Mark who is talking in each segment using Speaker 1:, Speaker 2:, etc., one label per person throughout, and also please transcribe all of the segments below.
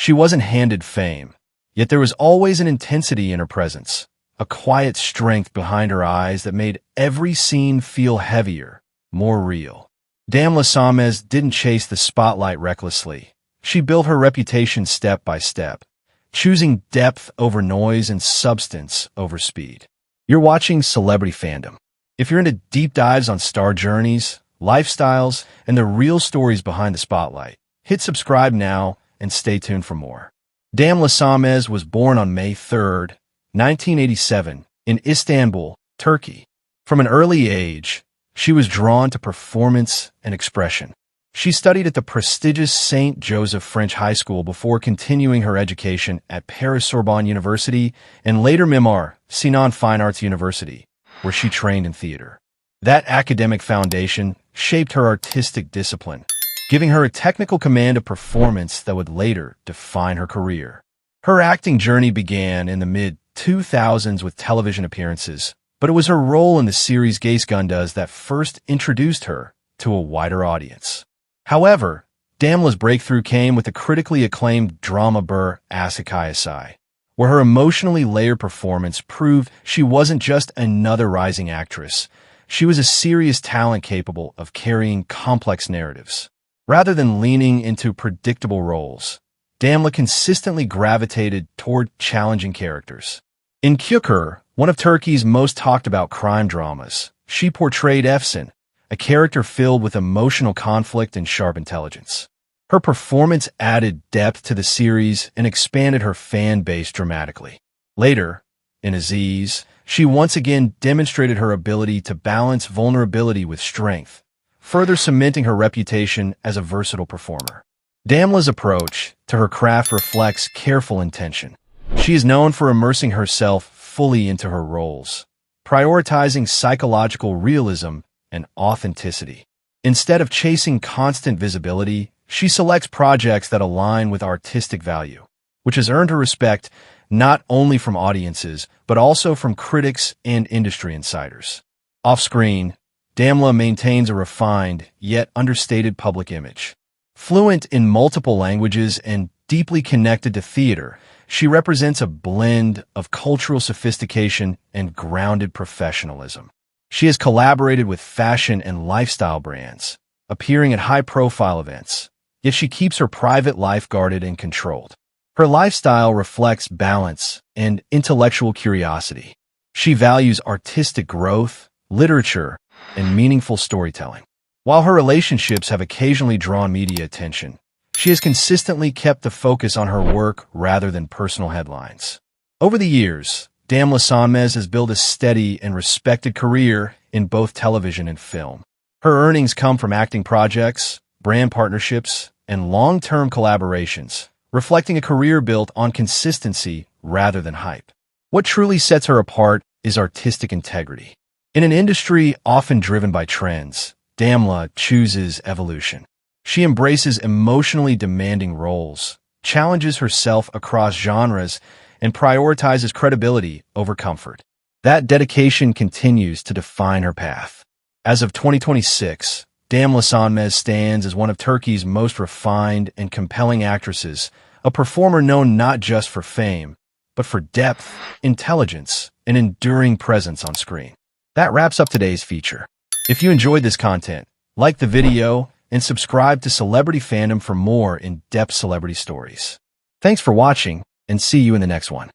Speaker 1: She wasn't handed fame, yet there was always an intensity in her presence, a quiet strength behind her eyes that made every scene feel heavier, more real. Damla Sönmez didn't chase the spotlight recklessly. She built her reputation step by step, choosing depth over noise and substance over speed. You're watching Celebrity Fandom. If you're into deep dives on star journeys, lifestyles, and the real stories behind the spotlight, hit subscribe now and stay tuned for more. Damla Sönmez was born on May 3, 1987, in Istanbul, Turkey. From an early age, she was drawn to performance and expression. She studied at the prestigious St. Joseph French High School before continuing her education at Paris-Sorbonne University and later Mimar Sinan Fine Arts University, where she trained in theater. That academic foundation shaped her artistic discipline, giving her a technical command of performance that would later define her career. Her acting journey began in the mid-2000s with television appearances, but it was her role in the series Geisgundas that first introduced her to a wider audience. However, Damla's breakthrough came with the critically acclaimed drama Bir Aşk, where her emotionally layered performance proved she wasn't just another rising actress. She was a serious talent capable of carrying complex narratives. Rather than leaning into predictable roles, Damla consistently gravitated toward challenging characters. In Güllerin, one of Turkey's most talked-about crime dramas, she portrayed Efsun, a character filled with emotional conflict and sharp intelligence. Her performance added depth to the series and expanded her fan base dramatically. Later, in Aziz, she once again demonstrated her ability to balance vulnerability with strength, further cementing her reputation as a versatile performer. Damla's approach to her craft reflects careful intention. She is known for immersing herself fully into her roles, prioritizing psychological realism and authenticity. Instead of chasing constant visibility, she selects projects that align with artistic value, which has earned her respect not only from audiences, but also from critics and industry insiders. Off-screen, Damla maintains a refined, yet understated public image. Fluent in multiple languages and deeply connected to theater, she represents a blend of cultural sophistication and grounded professionalism. She has collaborated with fashion and lifestyle brands, appearing at high-profile events, yet she keeps her private life guarded and controlled. Her lifestyle reflects balance and intellectual curiosity. She values artistic growth, literature, and meaningful storytelling. While her relationships have occasionally drawn media attention, she has consistently kept the focus on her work rather than personal headlines. Over the years, Damla Sönmez has built a steady and respected career in both television and film. Her earnings come from acting projects, brand partnerships, and long-term collaborations, reflecting a career built on consistency rather than hype. What truly sets her apart is artistic integrity. In an industry often driven by trends, Damla chooses evolution. She embraces emotionally demanding roles, challenges herself across genres, and prioritizes credibility over comfort. That dedication continues to define her path. As of 2026, Damla Sönmez stands as one of Turkey's most refined and compelling actresses, a performer known not just for fame, but for depth, intelligence, and enduring presence on screen. That wraps up today's feature. If you enjoyed this content, like the video and subscribe to Celebrity Fandom for more in-depth celebrity stories. Thanks for watching, and see you in the next one.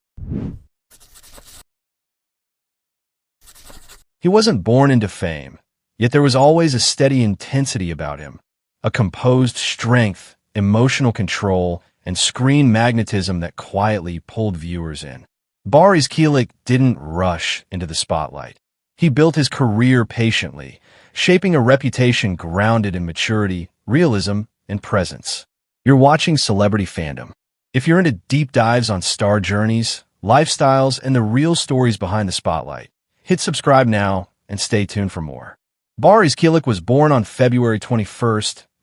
Speaker 1: He wasn't born into fame, yet there was always a steady intensity about him, a composed strength, emotional control, and screen magnetism that quietly pulled viewers in. Barış Kılıç didn't rush into the spotlight. He built his career patiently, shaping a reputation grounded in maturity, realism, and presence. You're watching Celebrity Fandom. If you're into deep dives on star journeys, lifestyles, and the real stories behind the spotlight, hit subscribe now and stay tuned for more. Barış Kılıç was born on February 21,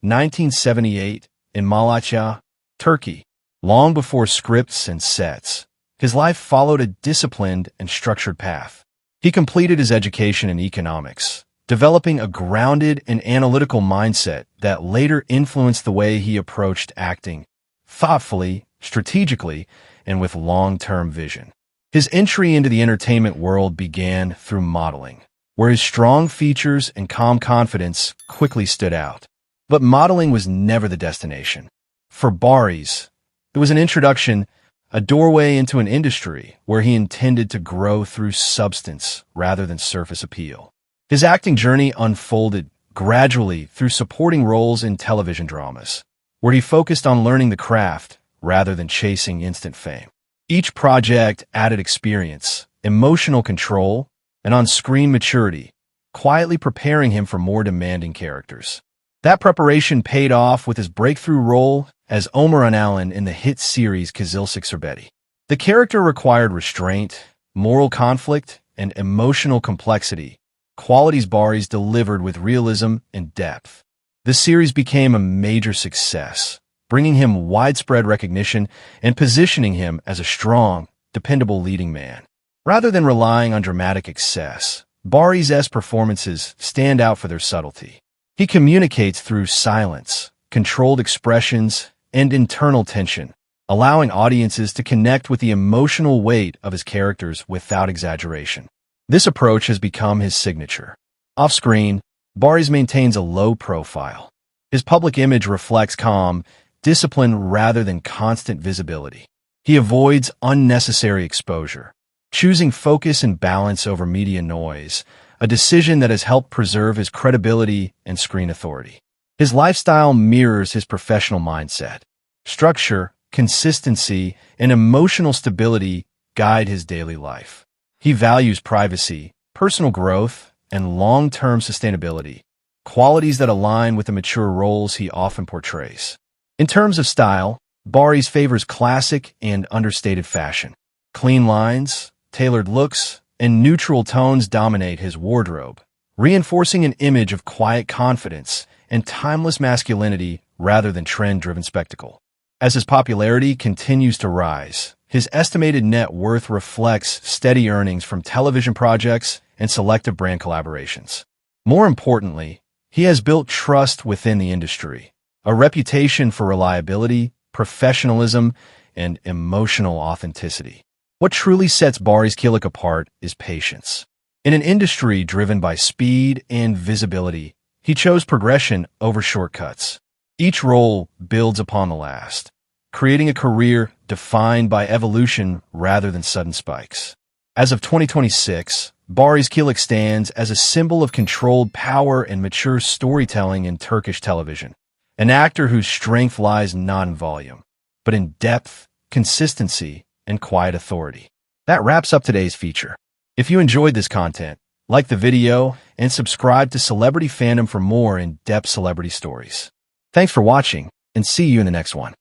Speaker 1: 1978, in Malatya, Turkey. Long before scripts and sets, his life followed a disciplined and structured path. He completed his education in economics, developing a grounded and analytical mindset that later influenced the way he approached acting, thoughtfully strategically, and with long-term vision. His entry into the entertainment world began through modeling, where his strong features and calm confidence quickly stood out. But modeling was never the destination. For Barış, it was an introduction, a doorway into an industry where he intended to grow through substance rather than surface appeal. His acting journey unfolded gradually through supporting roles in television dramas, where he focused on learning the craft rather than chasing instant fame. Each project added experience, emotional control, and on-screen maturity, quietly preparing him for more demanding characters. That preparation paid off with his breakthrough role as Ömer Ünal'in in the hit series Kızılcık Şerbeti. The character required restraint, moral conflict, and emotional complexity, qualities Barış delivered with realism and depth. The series became a major success, bringing him widespread recognition and positioning him as a strong, dependable leading man. Rather than relying on dramatic excess, Barış's performances stand out for their subtlety. He communicates through silence, controlled expressions, and internal tension, allowing audiences to connect with the emotional weight of his characters without exaggeration. This approach has become his signature. Off-screen, Barış maintains a low profile. His public image reflects calm, discipline rather than constant visibility. He avoids unnecessary exposure, choosing focus and balance over media noise, a decision that has helped preserve his credibility and screen authority. His lifestyle mirrors his professional mindset. Structure, consistency, and emotional stability guide his daily life. He values privacy, personal growth, and long-term sustainability, qualities that align with the mature roles he often portrays. In terms of style, Barış favors classic and understated fashion. Clean lines, tailored looks, and neutral tones dominate his wardrobe, reinforcing an image of quiet confidence and timeless masculinity rather than trend-driven spectacle. As his popularity continues to rise, his estimated net worth reflects steady earnings from television projects and selective brand collaborations. More importantly, he has built trust within the industry, a reputation for reliability, professionalism, and emotional authenticity. What truly sets Barış Kılıç apart is patience. In an industry driven by speed and visibility, he chose progression over shortcuts. Each role builds upon the last, creating a career defined by evolution rather than sudden spikes. As of 2026, Barış Kılıç stands as a symbol of controlled power and mature storytelling in Turkish television, an actor whose strength lies not in volume, but in depth, consistency, and quiet authority. That wraps up today's feature. If you enjoyed this content, like the video and subscribe to Celebrity Fandom for more in-depth celebrity stories. Thanks for watching, and see you in the next one.